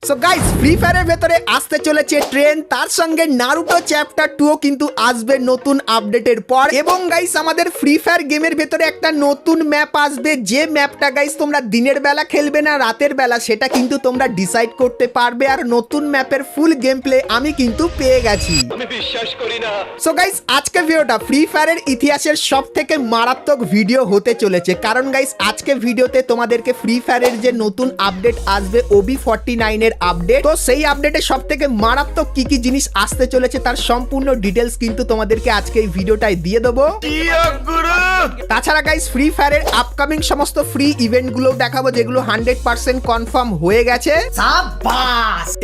So guys, free ফায়ারের ভেতরে আসতে চলেছে ট্রেন, তার সঙ্গে নারুটো চ্যাপ্টার 2 কিন্তু আসবে নতুন আপডেটের পর। এবং গাইস, আমাদের ফ্রি ফায়ার গেমের ভেতরে একটা নতুন ম্যাপ আসবে, যে ম্যাপটা গাইস তোমরা দিনের বেলা খেলবে না রাতের বেলা সেটা কিন্তু তোমরা ডিসাইড করতে পারবে। আর নতুন ম্যাপের ফুল গেম প্লে আমি কিন্তু পেয়ে গেছি। আমি বিশ্বাস করি না। সো গাইস, আজকে ভিডিওটা ফ্রি ফায়ারের ইতিহাসের সব থেকে মারাত্মক ভিডিও হতে চলেছে, কারণ গাইস আজকে ভিডিওতে তোমাদেরকে ফ্রি ফায়ারের যে নতুন আপডেট আসবে OB49 এর আপডেট, তো সেই আপডেটে সব থেকে মারাত্মক কি কি জিনিস আসতে চলেছে তার সম্পূর্ণ ডিটেলস কিন্তু তোমাদেরকে আজকে এই ভিডিওটাই দিয়ে দেবো। তাছাড়া গাইস, ফ্রি ফায়ারের আপকামিং সমস্ত ফ্রি ইভেন্ট গুলো দেখাবো, যেগুলো 100% কনফার্ম হয়ে গেছে।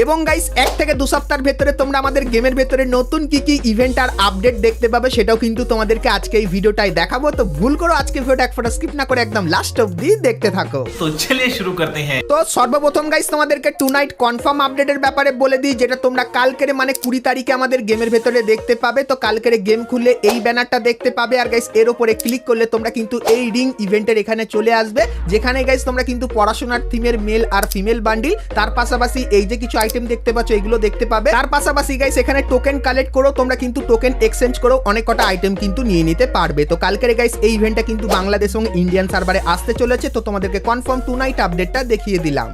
এবং গাইস, 1 থেকে 2 সপ্তাহের ভেতরে তোমরা আমাদের গেমের ভেতরে নতুন কি কি ইভেন্ট আর আপডেট দেখতে পাবে, সেটাও কিন্তু তোমাদেরকে আজকে এই ভিডিওটাই দেখাবো। তো ভুল করো আজকে ভিডিওটা এক ফোঁটা স্কিপ না করে একদম লাস্ট অবধি দেখতে থাকো। তো চলিए शुरू करते हैं। তো সর্বপ্রথম গাইস তোমাদেরকে টু নাইট কনফার্ম আপডেটের ব্যাপারে বলে দিই, যেটা তোমরা কালকের মানে 20 তারিখে আমাদের গেমের ভেতরে দেখতে পাবে। তো কালকের গেম খুললে এই ব্যানারটা দেখতে পাবে, আর গাইস এর উপরে ক্লিক করলে তোমরা কিন্তু এই রিং ইভেন্টের এখানে চলে আসবে, যেখানে গাইস তোমরা কিন্তু পড়াশোনার থিমের মেল আর ফিমেল বান্ডিল, তার পাশাপাশি এই যে কিছু আইটেম দেখতে পাচ্ছ এগুলো দেখতে পাবে। তার পাশাপাশি গাইস এখানে টোকেন কালেক্ট করো, তোমরা কিন্তু টোকেন এক্সচেঞ্জ করো, অনেক কটা আইটেম কিন্তু নিয়ে নিতে পারবে। তো কালকের গাইস এই ইভেন্টটা কিন্তু বাংলাদেশ এবং ইন্ডিয়ান সার্ভারে আসতে চলেছে, তো তোমাদেরকে কনফার্ম টু নাইট আপডেটটা দেখিয়ে দিলাম।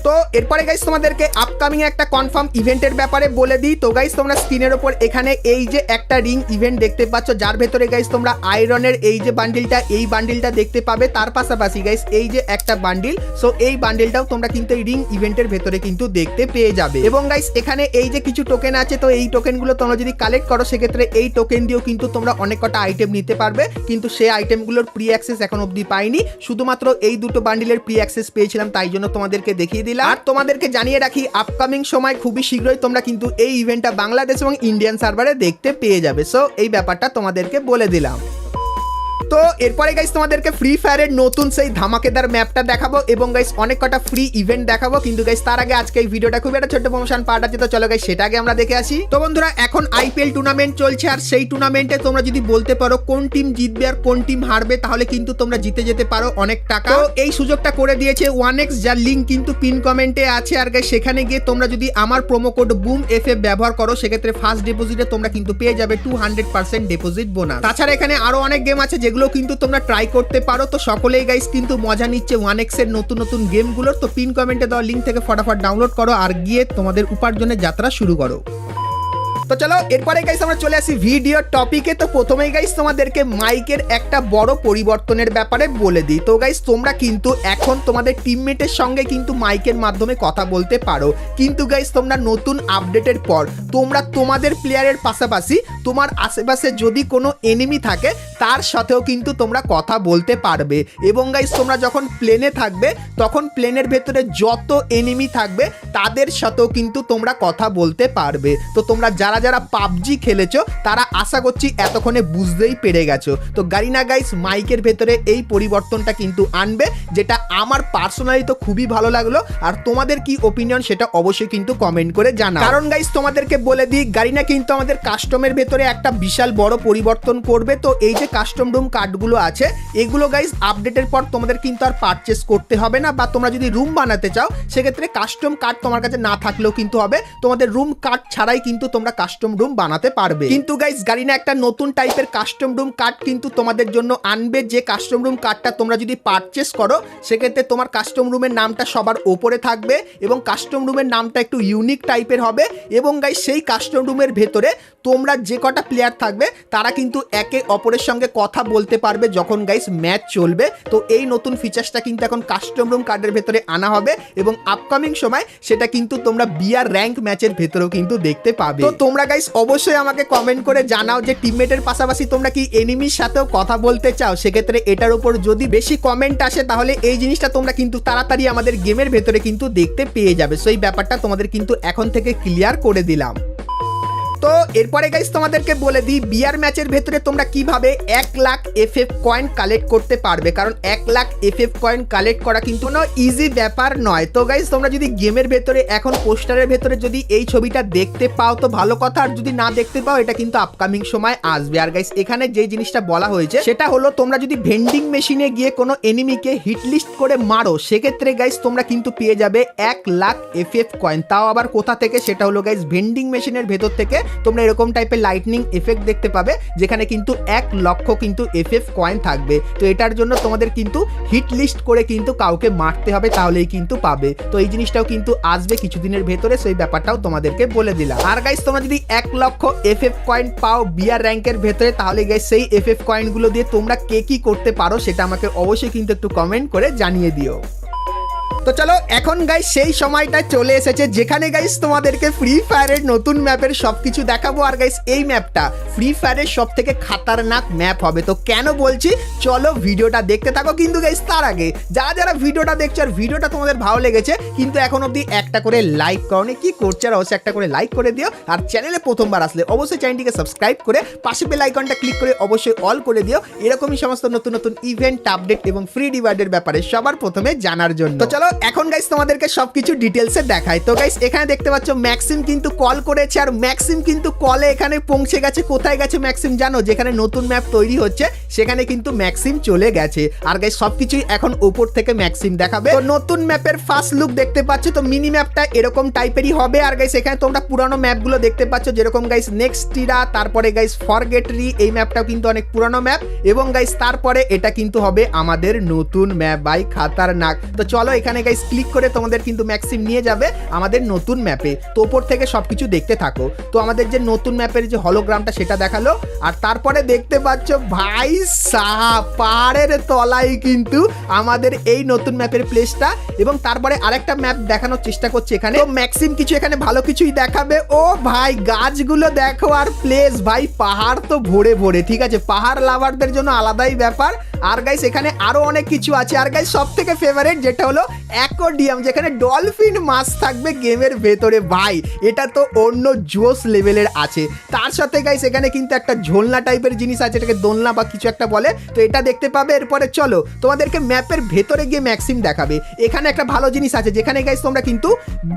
তো এরপরে গাইস তোমাদেরকে আপকামিং একটা কনফার্ম ইভেন্টের ব্যাপারে বলে দিই। তো গাইস তোমরা স্ক্রিনের উপর এখানে এই যে একটা রিং ইভেন্ট দেখতে পাচ্ছ, যার ভেতরে গাইস তোমরা আয়রনের এই যে বান্ডিলটা এই বান্ডিলটা দেখতে পাবে। তার পাশাপাশি গাইস এই যে একটা বান্ডিল, সো এই বান্ডিলটাও তোমরা কিন্তু এই রিং ইভেন্টের ভেতরে কিন্তু দেখতে পেয়ে যাবে। এবং গাইস এখানে এই যে কিছু টোকেন আছে, তো এই টোকেনগুলো তোমরা যদি কালেক্ট করো সেক্ষেত্রে এই টোকেন দিয়েও কিন্তু তোমরা অনেক কটা আইটেম নিতে পারবে, কিন্তু সেই আইটেমগুলোর প্রি অ্যাক্সেস এখন অবধি পাইনি, শুধুমাত্র এই দুটো বান্ডিলের প্রি অ্যাক্সেস পেয়েছিলাম, তাই জন্য তোমাদেরকে দেখিয়ে দিলাম। আর তোমাদেরকে জানিয়ে রাখি আপকামিং সময় খুবই শীঘ্রই তোমরা কিন্তু এই ইভেন্টটা বাংলাদেশ এবং ইন্ডিয়ান সার্ভারে দেখতে পেয়ে যাবে। সো এই ব্যাপারটা তোমাদেরকে বলে দিলাম। তো এরপরে গাইস তোমাদেরকে ফ্রি ফায়ারের নতুন সেই ধামাকেদার ম্যাপটা দেখাবো এবং গাইস অনেক কটা ফ্রি ইভেন্ট দেখাবো, কিন্তু গাইস তার আগে আজকে এই ভিডিওটা খুব একটা ছোট্ট প্রমোশন পার্ট আছে, তো চলো গাইস সেটা আগে আমরা দেখে আসি। তো বন্ধুরা, এখন আইপিএল টুর্নামেন্ট চলছে, আর সেই টুর্নামেন্টে তোমরা যদি বলতে পারো কোন টিম জিতবে আর কোন টিম হারবে, তাহলে কিন্তু তোমরা জিতে যেতে পারো অনেক টাকা। তো এই সুযোগটা করে দিয়েছে 1x, যার লিঙ্ক কিন্তু পিন কমেন্টে আছে। আর গাইস সেখানে গিয়ে তোমরা যদি আমার প্রোমো কোড BOOMFF ব্যবহার করো, সেক্ষেত্রে ফার্স্ট ডিপোজিটে তোমরা কিন্তু পেয়ে যাবে 200% ডিপোজিট বোনাস। তাছাড়া এখানে আরো অনেক গেম আছে যেগুলো কিন্তু তোমরা ট্রাই করতে পারো। তো সকলেই গাইস কিন্তু মজা নিচ্ছে 1x এর নতুন নতুন গেমগুলোর। তো পিন কমেন্টে দেওয়া লিঙ্ক থেকে ফটাফট ডাউনলোড করো আর গিয়ে তোমাদের উপার্জনের যাত্রা শুরু করো। তো চলো এরপরে গাইস আমরা চলে আসি ভিডিও টপিকে। তো প্রথমেই গাইস তোমাদেরকে মাইকের একটা বড় পরিবর্তনের ব্যাপারে বলে দিই। তো গাইস তোমরা কিন্তু এখন তোমাদের টিমমেটের সঙ্গে কিন্তু মাইকের মাধ্যমে কথা বলতে পারো, কিন্তু গাইস তোমরা নতুন আপডেটের পর তোমরা তোমাদের প্লেয়ারের পাশাপাশি তোমার আশেপাশে যদি কোনো এনিমি থাকে তার সাথেও কিন্তু তোমরা কথা বলতে পারবে। এবং গাইস তোমরা যখন প্লেনে থাকবে তখন প্লেনের ভেতরে যত এনিমি থাকবে তাদের সাথেও কিন্তু তোমরা কথা বলতে পারবে। তো তোমরা যারা যারা পাবজি খেলেছো তারা আশা করছি এতক্ষণে বুঝতেই পেরে গেছো। তো গারিনা গাইস মাইকের ভেতরে এই পরিবর্তনটা কিন্তু আনবে, যেটা আমার পার্সোনালি তো খুবই ভালো লাগলো। আর তোমাদের কি ওপিনিয়ন সেটা অবশ্যই কিন্তু কমেন্ট করে জানাও। কারণ গাইস তোমাদেরকে বলে দিই, গারিনা কিন্তু আমাদের কাস্টমের ভেতরে একটা বিশাল বড় পরিবর্তন করবে। তো এই যে কাস্টম রুম কার্ডগুলো আছে এগুলো গাইস আপডেটের পর তোমাদের কিন্তু আর পারচেস করতে হবে না, বা তোমরা যদি রুম বানাতে চাও সেক্ষেত্রে কাস্টম কার্ড তোমার কাছে না থাকলেও কিন্তু হবে, তোমাদের রুম কার্ড ছাড়াই কিন্তু তোমরা কাস্টম রুম বানাতে পারবে। কিন্তু গাইস গারিনা একটা নতুন টাইপের কাস্টম রুম কার্ড কিন্তু তোমাদের জন্য আনবে, যে কাস্টম রুম কার্ডটা তোমরা যদি পারচেস করো সেক্ষেত্রে তোমার কাস্টম রুমের নামটা সবার ওপরে থাকবে এবং কাস্টম রুমের নামটা একটু ইউনিক টাইপের হবে। এবং গাইস সেই কাস্টম রুমের ভেতরে তোমরা যে কটা প্লেয়ার থাকবে তারা কিন্তু একে অপরের সঙ্গে কথা বলতে পারবে যখন গাইস ম্যাচ চলবে। তো এই নতুন ফিচার্সটা কিন্তু এখন কাস্টম রুম কার্ডের ভেতরে আনা হবে এবং আপকামিং সময় সেটা কিন্তু তোমরা বিআর র্যাঙ্ক ম্যাচের ভেতরেও কিন্তু দেখতে পাবে। তো তোমরা গাইস অবশ্যই আমাকে কমেন্ট করে জানাও যে টিমমেটের পাশাপাশি তোমরা কি এনিমির সাথেও কথা বলতে চাও। সেক্ষেত্রে এটার উপর যদি বেশি কমেন্ট আসে তাহলে এই জিনিসটা তোমরা কিন্তু তাড়াতাড়ি আমাদের গেমের ভেতরে কিন্তু দেখতে পেয়ে যাবে। সো এই ব্যাপারটা তোমাদের কিন্তু এখন থেকে ক্লিয়ার করে দিলাম। তো এরপরে গাইস তোমাদেরকে বলে দিই বিয়ার ম্যাচের ভেতরে তোমরা কিভাবে 1 লাখ এফএফ কয়েন কালেক্ট করতে পারবে, কারণ 1 লাখ এফএফ কয়েন কালেক্ট করা কিন্তু কোনো ইজি ব্যাপার নয়। তো গাইস তোমরা যদি গেমের ভেতরে এখন পোস্টারের ভেতরে যদি এই ছবিটা দেখতে পাও তো ভালো কথা, আর যদি না দেখতে পাও এটা কিন্তু আপকামিং সময় আসবে। আর গাইস এখানে যে জিনিসটা বলা হয়েছে সেটা হলো তোমরা যদি ভেন্ডিং মেশিনে গিয়ে কোনো এনিমিকে হিট লিস্ট করে মারো সেক্ষেত্রে গাইস তোমরা কিন্তু পেয়ে যাবে 1 লাখ এফএফ কয়েন। তাও আবার কোথা থেকে, সেটা হলো গাইস ভেন্ডিং মেশিনের ভেতর থেকে তোমরা এরকম টাইপের লাইটনিং এফেক্ট দেখতে পাবে যেখানে কিন্তু 1 লক্ষ কিন্তু এফএফ কয়েন থাকবে। তো এটার জন্য তোমাদের কিন্তু হিট লিস্ট করে কিন্তু কাউকে মারতে হবে, তাহলেই কিন্তু পাবে। তো এই জিনিসটাও কিন্তু আসবে কিছুদিনের ভেতরে, সেই ব্যাপারটাও তোমাদেরকে বলে দিলাম। আর গাইস তোমরা যদি 1 লক্ষ এফএফ কয়েন পাও বিয়ার র্যাঙ্কের ভেতরে তাহলে গাইস সেই এফএফ কয়েনগুলো দিয়ে তোমরা কে কি করতে পারো সেটা আমাকে অবশ্যই কিন্তু একটু কমেন্ট করে জানিয়ে দিও। তো চলো এখন গাইস সেই সময়টা চলে এসেছে যেখানে গাইস তোমাদেরকে ফ্রি ফায়ারের নতুন ম্যাপের সবকিছু দেখাবো। আর গাইস এই ম্যাপটা ফ্রি ফায়ারের সব থেকে খাতারনাক ম্যাপ হবে। তো কেন বলছি, চলো ভিডিওটা দেখতে থাকো। কিন্তু গাইস তার আগে যারা ভিডিওটা দেখছো আর ভিডিওটা তোমাদের ভালো লেগেছে কিন্তু এখন অবধি একটা করে লাইক করোনি, কি করছে আর অবশ্যই একটা করে লাইক করে দিও। আর চ্যানেলে প্রথমবার আসলে অবশ্যই চ্যানেলটিকে সাবস্ক্রাইব করে পাশে বেল আইকনটা ক্লিক করে অবশ্যই অল করে দিও, এরকমই সমস্ত নতুন নতুন ইভেন্ট আপডেট এবং ফ্রি রিওয়ার্ডের ব্যাপারে সবার প্রথমে জানার জন্য। তো চলো এখন গাইস তোমাদেরকে সবকিছু ডিটেলসে দেখাই। তো গাইস এখানে দেখতে পাচ্ছ ম্যাক্সিম কিন্তু কল করেছে, আর ম্যাক্সিম কিন্তু কলে এখানে পৌঁছে গেছে। কোথায় গেছে ম্যাক্সিম জানো? যেখানে নতুন ম্যাপ তৈরি হচ্ছে সেখানে কিন্তু ম্যাক্সিম চলে গেছে। আর গাইস সবকিছুই এখন উপর থেকে ম্যাক্সিম দেখাবে। তো নতুন ম্যাপের ফার্স্ট লুক দেখতে পাচ্ছ, তো মিনি ম্যাপটা এরকম টাইপেরই হবে। আর গাইস এখানে তোমরা পুরানো ম্যাপগুলো দেখতে পাচ্ছ, যেরকম গাইস নেক্সট টিরা, তারপরে গাইস ফরগেটরি, এই ম্যাপটাও কিন্তু অনেক পুরানো ম্যাপ। এবং গাইস তারপরে এটা কিন্তু হবে আমাদের নতুন ম্যাপ, ভাই খাতারনাক। তো চলো এখানে গাইস ক্লিক করে তোমাদের কিন্তু ম্যাক্সিম নিয়ে যাবে আমাদের নতুন ম্যাপে। তো ওপর থেকে সবকিছু দেখতে থাকো। তো আমাদের যে নতুন ম্যাপের যে হলোগ্রামটা সেটা দেখালো, আর তারপরে দেখতে পাচ্ছ ভাই সাহাব পাহাড়ের তলায় কিন্তু আমাদের এই নতুন ম্যাপের প্লেসটা। এবং তারপরে আরেকটা ম্যাপ দেখানোর চেষ্টা করছে এখানে। তো ম্যাক্সিম কিছু এখানে ভালো কিছুই দেখাবে। ও ভাই গাছগুলো দেখো আর প্লেস, ভাই পাহাড় তো ভরে ভরে, ঠিক আছে, পাহাড় লাভারদের জন্য আলাদাই ব্যাপার। আর গাইস এখানে আরো অনেক কিছু আছে। আর গাইস সব থেকে ফেভারিট যেটা হলো অ্যাকোয়ারিয়াম, যেখানে ডলফিন মাছ থাকবে গেমের ভেতরে। ভাই এটা তো অন্য জোস লেভেলের আছে। তার সাথে গাইস এখানে কিন্তু একটা ঝোলনা টাইপের জিনিস আছে, এটাকে দোলনা বা কিছু একটা বলে, তো এটা দেখতে পাবে। এরপরে চলো তোমাদেরকে ম্যাপের ভেতরে গিয়ে ম্যাক্সিম দেখাবে। এখানে একটা ভালো জিনিস আছে যেখানে গাইস তোমরা কিন্তু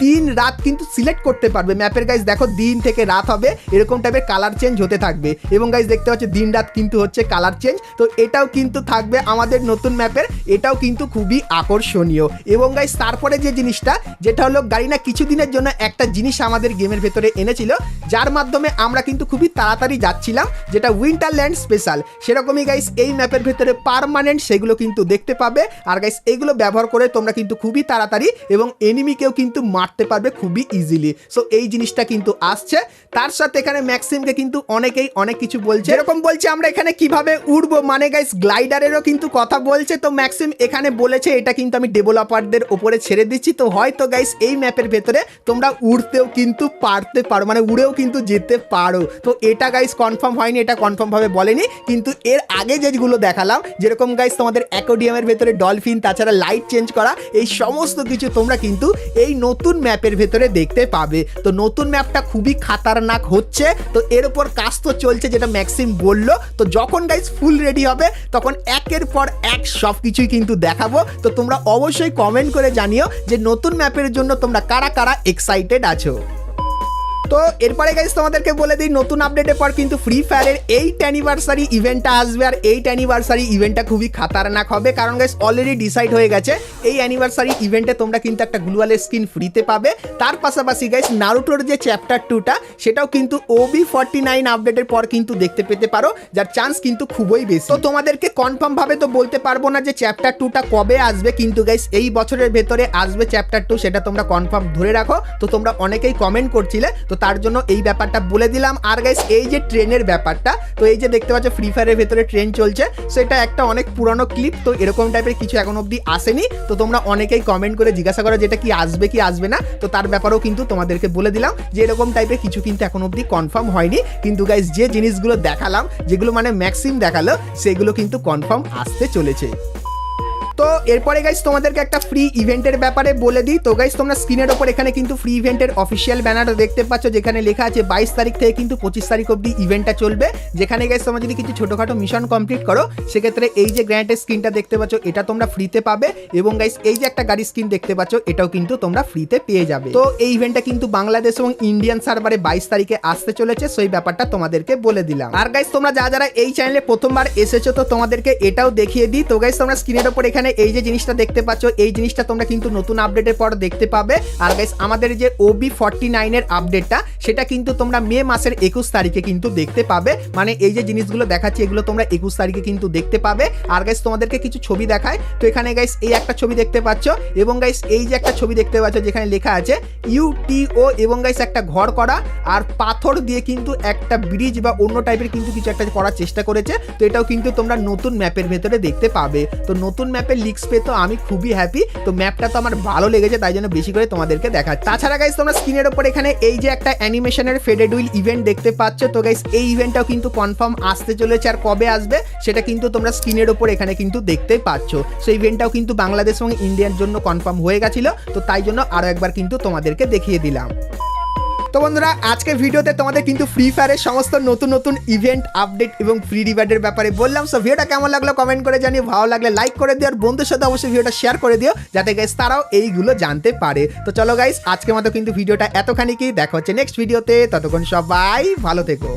দিন রাত কিন্তু সিলেক্ট করতে পারবে ম্যাপের। গাইস দেখো দিন থেকে রাত হবে এরকম টাইপের কালার চেঞ্জ হতে থাকবে। এবং গাইস দেখতে পাচ্ছ দিন রাত কিন্তু হচ্ছে কালার চেঞ্জ। তো এটাও কিন্তু থাকবে আমাদের নতুন ম্যাপের, এটাও কিন্তু খুবই আকর্ষণীয়। এবং গাইস তারপরে যে জিনিসটা যেটা হলো গাড়িনা কিছুদিনের জন্য একটা জিনিস আমাদের গেমের ভেতরে এনেছিল, যার মাধ্যমে আমরা কিন্তু খুবই তাড়াতাড়ি যাচ্ছিলাম, যেটা উইন্টারল্যান্ড স্পেশাল। সেরকমই গাইস এই ম্যাপের ভেতরে পার্মানেন্ট সেগুলো কিন্তু দেখতে পাবে। আর গাইস এইগুলো ব্যবহার করে তোমরা কিন্তু খুবই তাড়াতাড়ি এবং এনিমিকেও কিন্তু মারতে পারবে খুবই ইজিলি। সো এই জিনিসটা কিন্তু আসছে। তার সাথে এখানে ম্যাক্সিমকে কিন্তু অনেকেই অনেক কিছু বলছে, এরকম বলছে আমরা এখানে কিভাবে উড়বো, মানে গাইস গ্লাইডারেরও কিন্তু কথা বলছে। তো ম্যাক্সিম এখানে বলেছে এটা কিন্তু আমি ডেভেলপারদের উপরে ছেড়ে দিচ্ছি। তো হয়তো গাইস এই ম্যাপের ভেতরে তোমরা উড়তেও কিন্তু পারতে পারো, মানে উড়েও কিন্তু যেতে পারো। তো এটা গাইস কনফার্ম হয়নি, এটা কনফার্ম ভাবে বলেনি, কিন্তু এর আগে যেগুলো দেখালাম যেরকম গাইস তোমাদের অ্যাকোয়ারিয়ামের ভেতরে ডলফিন, তাছাড়া লাইট চেঞ্জ করা, এই সমস্ত কিছু তোমরা কিন্তু এই নতুন ম্যাপের ভেতরে দেখতে পাবে। তো নতুন ম্যাপটা খুবই খাতারনাক হচ্ছে। তো এর উপর কাজ তো চলছে যেটা ম্যাক্সিম বললো। তো যখন গাইস ফুল রেডি হবে তখন একের পর এক সব কিছুই কিন্তু দেখাবো। তো তোমরা অবশ্যই কমেন্ট করে জানিও যে নতুন ম্যাপের জন্য তোমরা কারা কারা এক্সাইটেড আছো। তো এরপরে গাইস তোমাদেরকে বলে দিই নতুন আপডেটের পর কিন্তু ফ্রি ফায়ারের 8th অ্যানিভার্সারি ইভেন্টটা আসবে। আর 8th অ্যানিভার্সারি ইভেন্টটা খুবই খাতারনাক হবে, কারণ গাইস অলরেডি ডিসাইড হয়ে গেছে এই অ্যানিভার্সারি ইভেন্টে তোমরা কিন্তু একটা গ্লোয়াল স্কিন ফ্রিতে পাবে। তার পাশাপাশি গাইস নারুটোর যে চ্যাপ্টার 2টা সেটাও কিন্তু OB49 আপডেটের পর কিন্তু দেখতে পেতে পারো, যার চান্স কিন্তু খুবই বেশি। তো তোমাদেরকে কনফার্ম ভাবে তো বলতে পারবো না যে চ্যাপ্টার 2টা কবে আসবে, কিন্তু গাইস এই বছরের ভেতরে আসবে চ্যাপ্টার 2, সেটা তোমরা কনফার্ম ধরে রাখো। তো তোমরা অনেকেই কমেন্ট করছিলে, তো তার জন্য এই ব্যাপারটা বলে দিলাম। আর গাইস এই যে ট্রেনের ব্যাপারটা, তো এই যে দেখতে পাচ্ছ ফ্রি ফায়ারের ভেতরে ট্রেন চলছে, সেটা একটা অনেক পুরানো ক্লিপ। তো এরকম টাইপের কিছু এখন অবধি আসেনি। তো তোমরা অনেকেই কমেন্ট করে জিজ্ঞাসা করো যেটা কি আসবে কি আসবে না, তো তার ব্যাপারেও কিন্তু তোমাদেরকে বলে দিলাম যে এরকম টাইপের কিছু কিন্তু এখন অবধি কনফার্ম হয়নি। কিন্তু গাইস যে জিনিসগুলো দেখালাম, যেগুলো মানে ম্যাক্সিম দেখালো, সেগুলো কিন্তু কনফার্ম আসতে চলেছে। তো এরপরে গাইস তোমাদেরকে একটা ফ্রি ইভেন্টের ব্যাপারে বলে দিই। তো গাইস তোমরা স্ক্রিনের ওপর এখানে কিন্তু ফ্রি ইভেন্টের অফিসিয়াল ব্যানার দেখতে পাচ্ছ, যেখানে লেখা আছে 22 তারিখ থেকে কিন্তু 25 তারিখ অবধি ইভেন্টটা চলবে, যেখানে গাইস তোমরা যদি কিছু ছোটখাটো মিশন কমপ্লিট করো সেক্ষেত্রে এই যে গ্র্যান্ডের স্ক্রিনটা দেখতে পাচ্ছ এটা তোমরা ফ্রিতে পাবে, এবং গাইস এই যে একটা গাড়ির স্ক্রিন দেখতে পাচ্ছ এটাও কিন্তু তোমরা ফ্রিতে পেয়ে যাবে। তো এই ইভেন্টটা কিন্তু বাংলাদেশ এবং ইন্ডিয়ান সার্ভারে 22 তারিখে আসতে চলেছে, সেই ব্যাপারটা তোমাদেরকে বলে দিলাম। আর গাইস তোমরা যারা এই চ্যানেলে প্রথমবার এসেছো তো তোমাদেরকে এটাও দেখিয়ে দিই। তো গাইস তোমরা স্ক্রিনের ওপর এখানে এই যে জিনিসটা দেখতে পাচ্ছ এই জিনিসটা তোমরা কিন্তু নতুন আপডেটের পর দেখতে পাবে। আর গাইস আমাদের যে OB49 এর আপডেটটা সেটা কিন্তু তোমরা মে মাসের 21 তারিখে কিন্তু দেখতে পাবে, মানে এই যে জিনিসগুলো দেখাচ্ছি এগুলো তোমরা 21 তারিখে কিন্তু দেখতে পাবে। আর গাইস তোমাদেরকে কিছু ছবি দেখায়, তো এখানে গাইস এই একটা ছবি দেখতে পাচ্ছ, এবং গাইস এই যে একটা ছবি দেখতে পাচ্ছ যেখানে লেখা আছে UTO, এবং গাইস একটা ঘর করা আর পাথর দিয়ে কিন্তু একটা ব্রিজ বা অন্য টাইপের কিন্তু কিছু একটা করার চেষ্টা করেছে। তো এটাও কিন্তু তোমরা নতুন ম্যাপের ভেতরে দেখতে পাবে। তো নতুন ম্যাপের লিক্স পেয়ে তো আমি খুবই হ্যাপি, তো ম্যাপটা তো আমার ভালো লেগেছে তাই জন্য বেশি করে তোমাদেরকে দেখাচ্ছি। তাছাড়া গাইস তোমরা স্ক্রিনের উপর এখানে এই যে একটা অ্যানিমেশনের ফেডেড হুইল ইভেন্ট দেখতে পাচ্ছ, তো গাইস এই ইভেন্টটাও কিন্তু কনফার্ম আসতে চলেছে, আর কবে আসবে সেটা কিন্তু তোমরা স্ক্রিনের উপর এখানে কিন্তু দেখতেই পাচ্ছ। সেই ইভেন্টটাও কিন্তু বাংলাদেশ এবং ইন্ডিয়ার জন্য কনফার্ম হয়ে গেছিল, তো তাই জন্য আরো একবার কিন্তু তোমাদেরকে দেখিয়ে দিলাম। তো বন্ধুরা আজকের ভিডিওতে তোমাদের কিন্তু ফ্রি ফায়ারের সমস্ত নতুন নতুন ইভেন্ট আপডেট এবং ফ্রি রিওয়ার্ডের ব্যাপারে বললাম। সো ভিডিওটা কেমন লাগলো কমেন্ট করে জানিও, ভালো লাগলে লাইক করে দিও, আর বন্ধুদের সাথে অবশ্যই ভিডিওটা শেয়ার করে দিও যাতে গাইস তারাও এইগুলো জানতে পারে। তো চলো গাইস আজকের মতো কিন্তু ভিডিওটা এতখানি কি, দেখা হচ্ছে নেক্সট ভিডিওতে, ততক্ষণ সবাই ভালো থেকো।